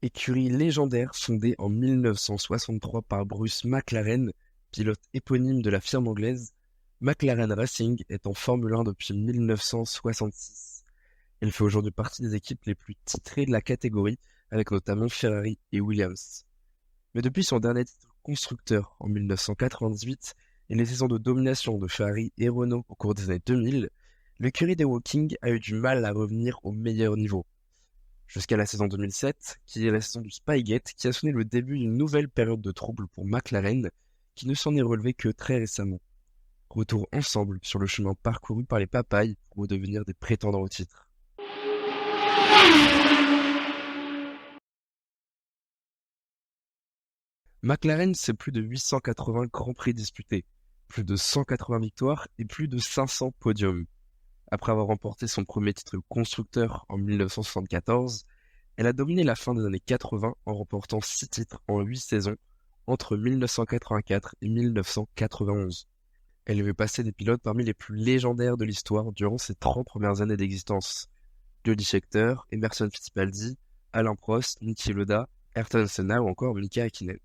Écurie légendaire fondée en 1963 par Bruce McLaren, pilote éponyme de la firme anglaise, McLaren Racing est en Formule 1 depuis 1966. Elle fait aujourd'hui partie des équipes les plus titrées de la catégorie, avec notamment Ferrari et Williams. Mais depuis son dernier titre constructeur en 1998 et les saisons de domination de Ferrari et Renault au cours des années 2000, l'écurie des Woking a eu du mal à revenir au meilleur niveau. Jusqu'à la saison 2007, qui est la saison du Spygate, qui a sonné le début d'une nouvelle période de trouble pour McLaren, qui ne s'en est relevé que très récemment. Retour ensemble sur le chemin parcouru par les papayes pour redevenir des prétendants au titre. McLaren, c'est plus de 880 Grands Prix disputés, plus de 180 victoires et plus de 500 podiums. Après avoir remporté son premier titre constructeur en 1974, elle a dominé la fin des années 80 en remportant 6 titres en 8 saisons entre 1984 et 1991. Elle veut passer des pilotes parmi les plus légendaires de l'histoire durant ses 30 premières années d'existence. Jody Scheckter, Emerson Fittipaldi, Alain Prost, Niki Lauda, Ayrton Senna ou encore Mika Häkkinen.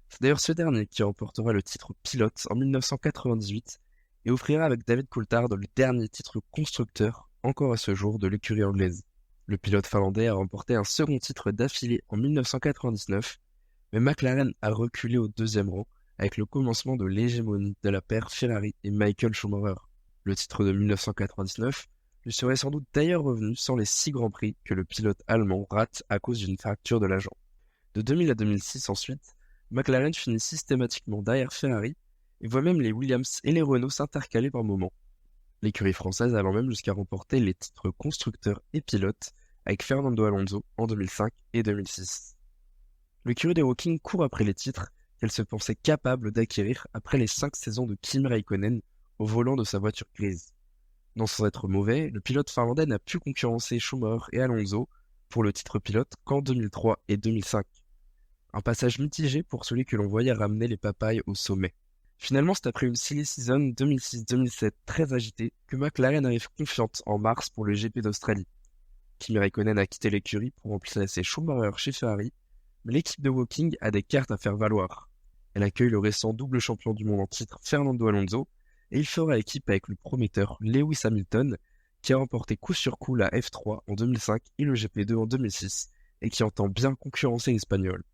C'est d'ailleurs ce dernier qui remportera le titre pilote en 1998 et offrira avec David Coulthard le dernier titre constructeur encore à ce jour de l'écurie anglaise. Le pilote finlandais a remporté un second titre d'affilée en 1999, mais McLaren a reculé au deuxième rang avec le commencement de l'hégémonie de la paire Ferrari et Michael Schumacher. Le titre de 1999 lui serait sans doute d'ailleurs revenu sans les 6 grands prix que le pilote allemand rate à cause d'une fracture de la jambe. De 2000 à 2006 ensuite, McLaren finit systématiquement derrière Ferrari et voit même les Williams et les Renault s'intercaler par moments. L'écurie française allant même jusqu'à remporter les titres constructeurs et pilotes avec Fernando Alonso en 2005 et 2006. L'écurie des Woking court après les titres qu'elle se pensait capable d'acquérir après les 5 saisons de Kimi Räikkönen au volant de sa voiture grise. Non sans être mauvais, le pilote finlandais n'a pu concurrencer Schumacher et Alonso pour le titre pilote qu'en 2003 et 2005. Un passage mitigé pour celui que l'on voyait ramener les papayes au sommet. Finalement, c'est après une silly season 2006-2007 très agitée que McLaren arrive confiante en mars pour le GP d'Australie. Kimi Räikkönen a quitté l'écurie pour remplacer Schumacher chez Ferrari, mais l'équipe de Woking a des cartes à faire valoir. Elle accueille le récent double champion du monde en titre Fernando Alonso et il fera équipe avec le prometteur Lewis Hamilton qui a remporté coup sur coup la F3 en 2005 et le GP2 en 2006 et qui entend bien concurrencer l'Espagnol.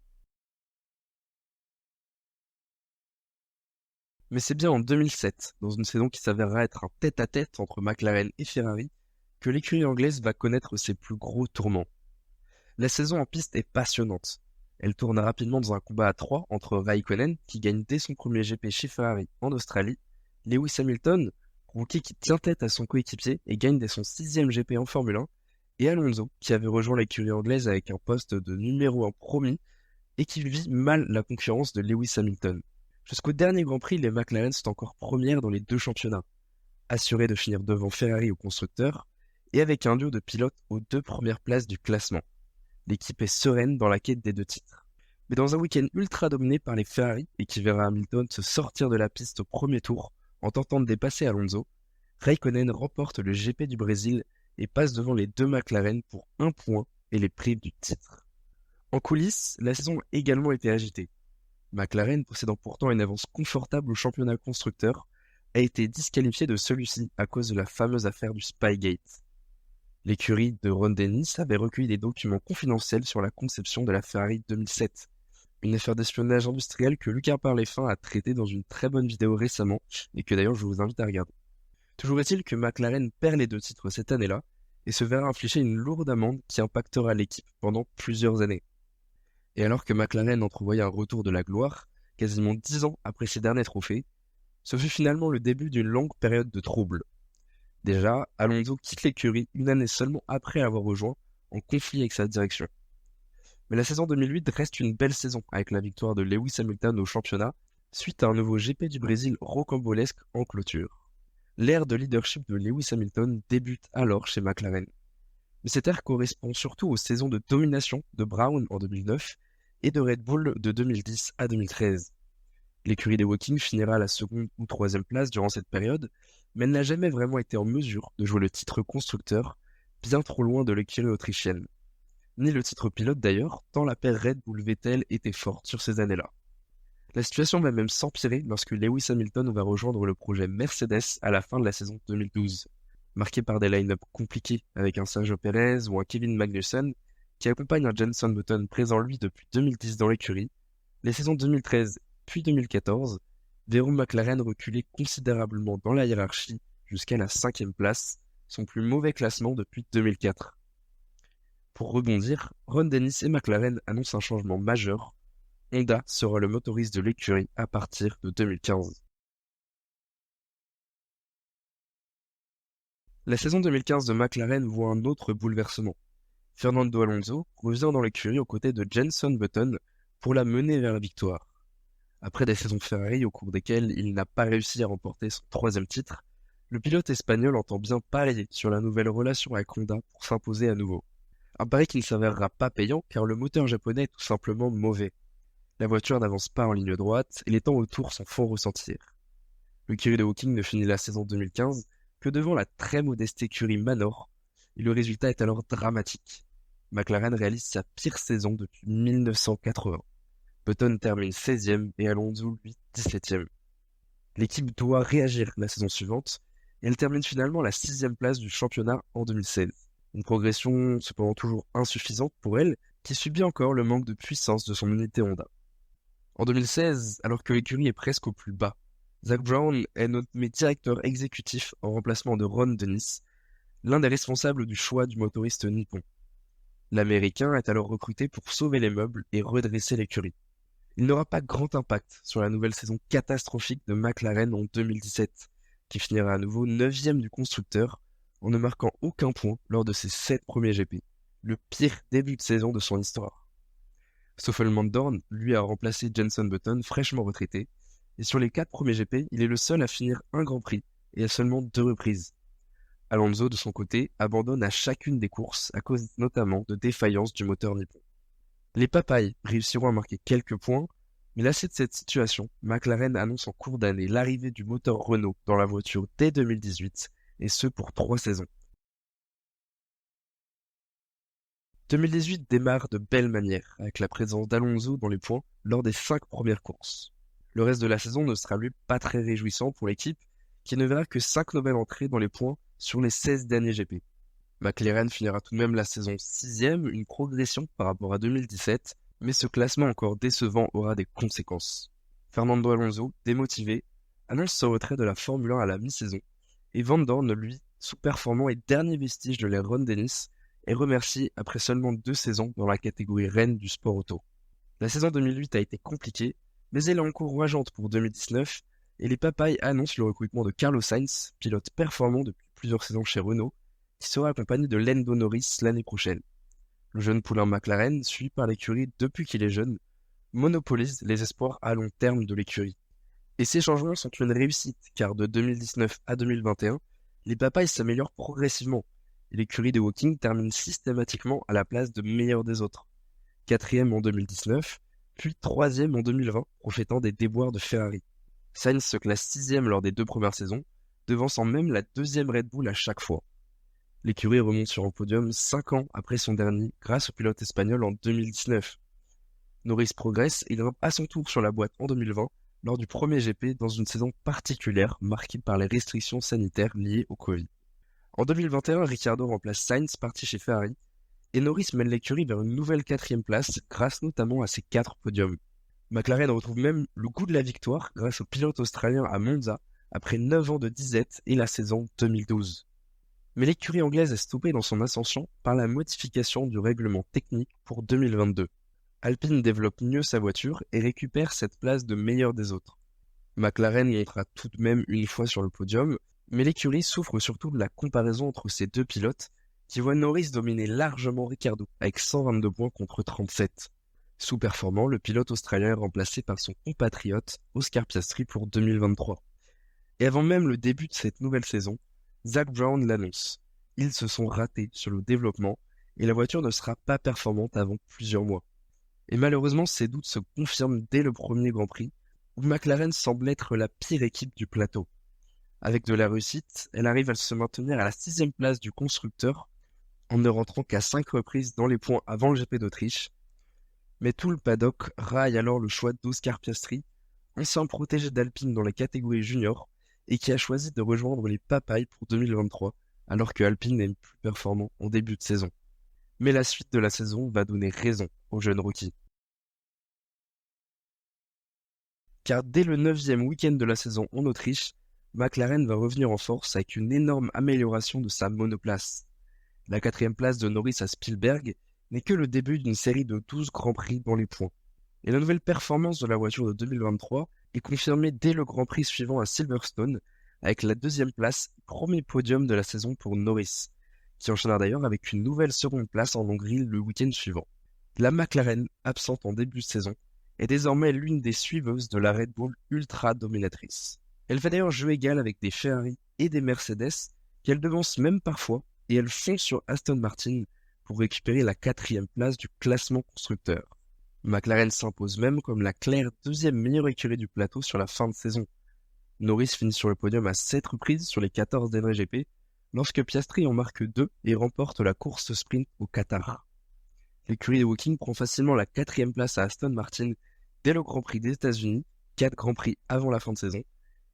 Mais c'est bien en 2007, dans une saison qui s'avérera être un tête-à-tête entre McLaren et Ferrari, que l'écurie anglaise va connaître ses plus gros tourments. La saison en piste est passionnante. Elle tourne rapidement dans un combat à 3 entre Räikkönen, qui gagne dès son premier GP chez Ferrari en Australie, Lewis Hamilton, rookie qui tient tête à son coéquipier et gagne dès son 6e GP en Formule 1, et Alonso, qui avait rejoint l'écurie anglaise avec un poste de numéro 1 promis et qui vit mal la concurrence de Lewis Hamilton. Jusqu'au dernier Grand Prix, les McLaren sont encore premières dans les 2 championnats, assurées de finir devant Ferrari au constructeur, et avec un duo de pilotes aux 2 premières places du classement. L'équipe est sereine dans la quête des 2 titres. Mais dans un week-end ultra dominé par les Ferrari et qui verra Hamilton se sortir de la piste au premier tour en tentant de dépasser Alonso, Räikkönen remporte le GP du Brésil et passe devant les 2 McLaren pour 1 point et les prive du titre. En coulisses, la saison a également été agitée. McLaren, possédant pourtant une avance confortable au championnat constructeur, a été disqualifié de celui-ci à cause de la fameuse affaire du Spygate. L'écurie de Ron Dennis avait recueilli des documents confidentiels sur la conception de la Ferrari 2007, une affaire d'espionnage industriel que Lucas Parlefin a traité dans une très bonne vidéo récemment et que d'ailleurs je vous invite à regarder. Toujours est-il que McLaren perd les 2 titres cette année-là et se verra infliger une lourde amende qui impactera l'équipe pendant plusieurs années. Et alors que McLaren entrevoyait un retour de la gloire, quasiment 10 ans après ses derniers trophées, ce fut finalement le début d'une longue période de troubles. Déjà, Alonso quitte l'écurie une année seulement après avoir rejoint, en conflit avec sa direction. Mais la saison 2008 reste une belle saison avec la victoire de Lewis Hamilton au championnat, suite à un nouveau GP du Brésil rocambolesque en clôture. L'ère de leadership de Lewis Hamilton débute alors chez McLaren. Mais cette ère correspond surtout aux saisons de domination de Brown en 2009 et de Red Bull de 2010 à 2013. L'écurie des Woking finira à la 2e ou 3e place durant cette période, mais elle n'a jamais vraiment été en mesure de jouer le titre constructeur, bien trop loin de l'écurie autrichienne. ni le titre pilote d'ailleurs, tant la paire Red Bull-Vettel était forte sur ces années-là. La situation va même s'empirer lorsque Lewis Hamilton va rejoindre le projet Mercedes à la fin de la saison 2012, marqué par des line-up compliqués avec un Sergio Perez ou un Kevin Magnussen qui accompagne un Jenson Button présent lui depuis 2010 dans l'écurie. Les saisons 2013 puis 2014 verront McLaren reculer considérablement dans la hiérarchie jusqu'à la 5e place, son plus mauvais classement depuis 2004. Pour rebondir, Ron Dennis et McLaren annoncent un changement majeur. Honda sera le motoriste de l'écurie à partir de 2015. La saison 2015 de McLaren voit un autre bouleversement. Fernando Alonso revient dans l'écurie aux côtés de Jenson Button pour la mener vers la victoire. Après des saisons Ferrari au cours desquelles il n'a pas réussi à remporter son 3e titre, le pilote espagnol entend bien parier sur la nouvelle relation avec Honda pour s'imposer à nouveau. Un pari qui ne s'avérera pas payant car le moteur japonais est tout simplement mauvais. La voiture n'avance pas en ligne droite et les temps autour s'en font ressentir. L'écurie de Hawking ne finit la saison 2015 que devant la très modeste écurie Manor, et le résultat est alors dramatique. McLaren réalise sa pire saison depuis 1980. Button termine 16e et Alonso, lui, 17e. L'équipe doit réagir la saison suivante, et elle termine finalement à la 6e place du championnat en 2016. Une progression cependant toujours insuffisante pour elle, qui subit encore le manque de puissance de son unité Honda. En 2016, alors que l'écurie est presque au plus bas, Zak Brown est nommé directeur exécutif en remplacement de Ron Dennis, l'un des responsables du choix du motoriste nippon. L'Américain est alors recruté pour sauver les meubles et redresser l'écurie. Il n'aura pas grand impact sur la nouvelle saison catastrophique de McLaren en 2017, qui finira à nouveau 9e du constructeur en ne marquant aucun point lors de ses 7 premiers GP, le pire début de saison de son histoire. Stoffel Mandorn, lui, a remplacé Jenson Button, fraîchement retraité, et sur les 4 premiers GP, il est le seul à finir un Grand Prix, et à seulement 2 reprises. Alonso, de son côté, abandonne à chacune des courses à cause notamment de défaillances du moteur nippon. Les Papayes réussiront à marquer quelques points, mais lassé de cette situation, McLaren annonce en cours d'année l'arrivée du moteur Renault dans la voiture dès 2018, et ce pour 3 saisons. 2018 démarre de belle manière, avec la présence d'Alonso dans les points lors des 5 premières courses. Le reste de la saison ne sera lui pas très réjouissant pour l'équipe, qui ne verra que 5 nouvelles entrées dans les points sur les 16 derniers GP. McLaren finira tout de même la saison 6e, une progression par rapport à 2017, mais ce classement encore décevant aura des conséquences. Fernando Alonso, démotivé, annonce son retrait de la Formule 1 à la mi-saison, et Van Dorn, lui, sous-performant et dernier vestige de l'ère Ron Dennis, est remercié après seulement 2 saisons dans la catégorie reine du sport auto. La saison 2008 a été compliquée, mais elle est encourageante pour 2019, et les Papayes annoncent le recrutement de Carlos Sainz, pilote performant depuis plusieurs saisons chez Renault, qui sera accompagné de Lando Norris l'année prochaine. Le jeune poulain McLaren, suivi par l'écurie depuis qu'il est jeune, monopolise les espoirs à long terme de l'écurie. Et ces changements sont une réussite, car de 2019 à 2021, les Papayes s'améliorent progressivement, et l'écurie de Hawking termine systématiquement à la place de meilleur des autres. 4e en 2019, puis 3e en 2020, profitant des déboires de Ferrari. Sainz se classe 6e lors des 2 premières saisons, devançant même la 2e Red Bull à chaque fois. L'écurie remonte sur un podium 5 ans après son dernier grâce au pilote espagnol en 2019. Norris progresse et grimpe à son tour sur la boîte en 2020 lors du premier GP dans une saison particulière marquée par les restrictions sanitaires liées au Covid. En 2021, Ricciardo remplace Sainz parti chez Ferrari et Norris mène l'écurie vers une nouvelle 4e place grâce notamment à ses 4 podiums. McLaren retrouve même le goût de la victoire grâce au pilote australien à Monza après 9 ans de disette et la saison 2012. Mais l'écurie anglaise est stoppée dans son ascension par la modification du règlement technique pour 2022. Alpine développe mieux sa voiture et récupère cette place de meilleur des autres. McLaren montera tout de même une fois sur le podium, mais l'écurie souffre surtout de la comparaison entre ces 2 pilotes qui voient Norris dominer largement Ricciardo avec 122 points contre 37. Sous-performant, le pilote australien est remplacé par son compatriote Oscar Piastri pour 2023. Et avant même le début de cette nouvelle saison, Zak Brown l'annonce. Ils se sont ratés sur le développement et la voiture ne sera pas performante avant plusieurs mois. Et malheureusement, ces doutes se confirment dès le premier Grand Prix, où McLaren semble être la pire équipe du plateau. Avec de la réussite, elle arrive à se maintenir à la 6e place du constructeur, en ne rentrant qu'à 5 reprises dans les points avant le GP d'Autriche. Mais tout le paddock raille alors le choix d'Oscar Piastri, ancien protégé d'Alpine dans la catégorie junior, et qui a choisi de rejoindre les Papayes pour 2023, alors que Alpine est plus performant en début de saison. Mais la suite de la saison va donner raison au jeune rookie. Car dès le 9e week-end de la saison en Autriche, McLaren va revenir en force avec une énorme amélioration de sa monoplace. La 4e place de Norris à Spielberg n'est que le début d'une série de 12 Grands Prix dans les points. Et la nouvelle performance de la voiture de 2023 est confirmée dès le Grand Prix suivant à Silverstone, avec la 2e place, premier podium de la saison pour Norris, qui enchaînera d'ailleurs avec une nouvelle seconde place en Hongrie le week-end suivant. La McLaren, absente en début de saison, est désormais l'une des suiveuses de la Red Bull ultra dominatrice. Elle fait d'ailleurs jeu égal avec des Ferrari et des Mercedes, qu'elle devance même parfois, et elle fonce sur Aston Martin pour récupérer la 4e place du classement constructeur. McLaren s'impose même comme la claire 2e meilleure écurie du plateau sur la fin de saison. Norris finit sur le podium à 7 reprises sur les 14 derniers GP, lorsque Piastri en marque 2 et remporte la course sprint au Qatar. L'écurie de Woking prend facilement la 4e place à Aston Martin dès le Grand Prix des États-Unis, 4 Grands Prix avant la fin de saison,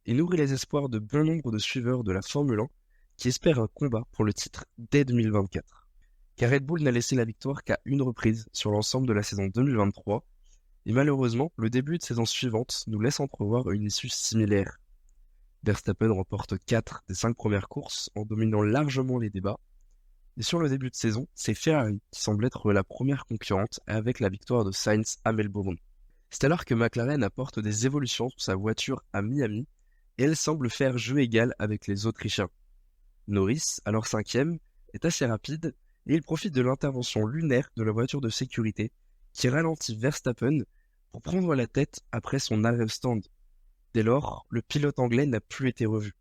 et nourrit les espoirs de bon nombre de suiveurs de la Formule 1 qui espèrent un combat pour le titre dès 2024. Car Red Bull n'a laissé la victoire qu'à une reprise sur l'ensemble de la saison 2023, et malheureusement, le début de saison suivante nous laisse entrevoir une issue similaire. Verstappen remporte 4 des 5 premières courses en dominant largement les débats, et sur le début de saison, c'est Ferrari qui semble être la première concurrente avec la victoire de Sainz à Melbourne. C'est alors que McLaren apporte des évolutions sur sa voiture à Miami, et elle semble faire jeu égal avec les Autrichiens. Norris, alors 5e, est assez rapide, et il profite de l'intervention lunaire de la voiture de sécurité qui ralentit Verstappen pour prendre la tête après son arrêt stand. Dès lors, le pilote anglais n'a plus été revu.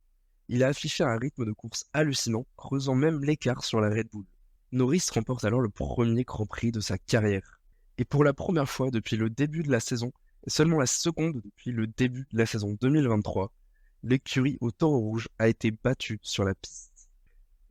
Il a affiché un rythme de course hallucinant, creusant même l'écart sur la Red Bull. Norris remporte alors le premier Grand Prix de sa carrière. Et pour la première fois depuis le début de la saison, et seulement la seconde depuis le début de la saison 2023, l'écurie au taureau rouge a été battue sur la piste.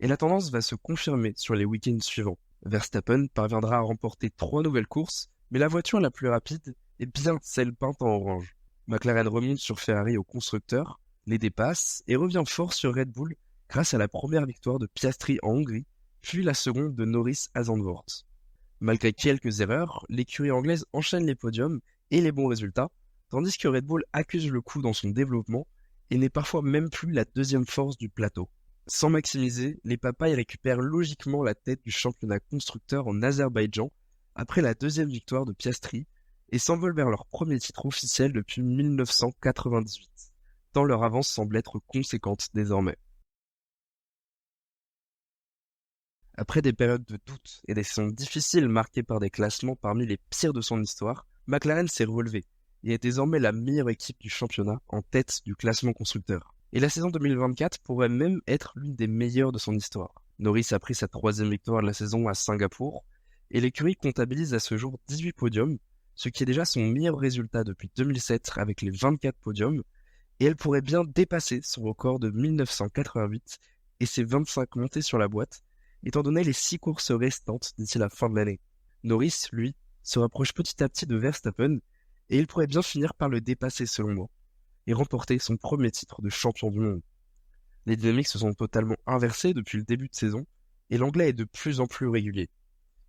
Et la tendance va se confirmer sur les week-ends suivants. Verstappen parviendra à remporter 3 nouvelles courses, mais la voiture la plus rapide est bien celle peinte en orange. McLaren remonte sur Ferrari au constructeur, les dépasse et revient fort sur Red Bull grâce à la première victoire de Piastri en Hongrie, puis la seconde de Norris à Zandvoort. Malgré quelques erreurs, l'écurie anglaise enchaîne les podiums et les bons résultats, tandis que Red Bull accuse le coup dans son développement et n'est parfois même plus la 2e force du plateau. Sans maximiser, les Papayes récupèrent logiquement la tête du championnat constructeur en Azerbaïdjan après la 2e victoire de Piastri et s'envolent vers leur premier titre officiel depuis 1998, tant leur avance semble être conséquente désormais. Après des périodes de doute et des saisons difficiles marquées par des classements parmi les pires de son histoire, McLaren s'est relevé et est désormais la meilleure équipe du championnat en tête du classement constructeur. Et la saison 2024 pourrait même être l'une des meilleures de son histoire. Norris a pris sa 3e victoire de la saison à Singapour, et l'écurie comptabilise à ce jour 18 podiums, ce qui est déjà son meilleur résultat depuis 2007 avec les 24 podiums, et elle pourrait bien dépasser son record de 1988 et ses 25 montées sur la boîte, étant donné les 6 courses restantes d'ici la fin de l'année. Norris, lui, se rapproche petit à petit de Verstappen, et il pourrait bien finir par le dépasser selon moi, et remporter son premier titre de champion du monde. Les dynamiques se sont totalement inversées depuis le début de saison, et l'anglais est de plus en plus régulier.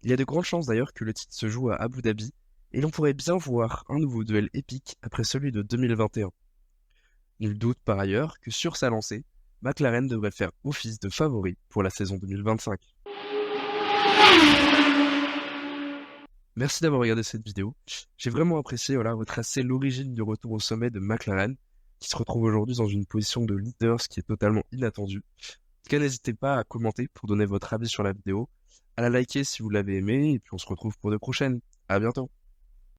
Il y a de grandes chances d'ailleurs que le titre se joue à Abu Dhabi, et l'on pourrait bien voir un nouveau duel épique après celui de 2021. Nul doute par ailleurs que sur sa lancée, McLaren devrait faire office de favori pour la saison 2025. Merci d'avoir regardé cette vidéo. J'ai vraiment apprécié retracer l'origine du retour au sommet de McLaren, qui se retrouve aujourd'hui dans une position de leader, ce qui est totalement inattendu. En tout cas, n'hésitez pas à commenter pour donner votre avis sur la vidéo, à la liker si vous l'avez aimé, et puis on se retrouve pour de prochaines. À bientôt.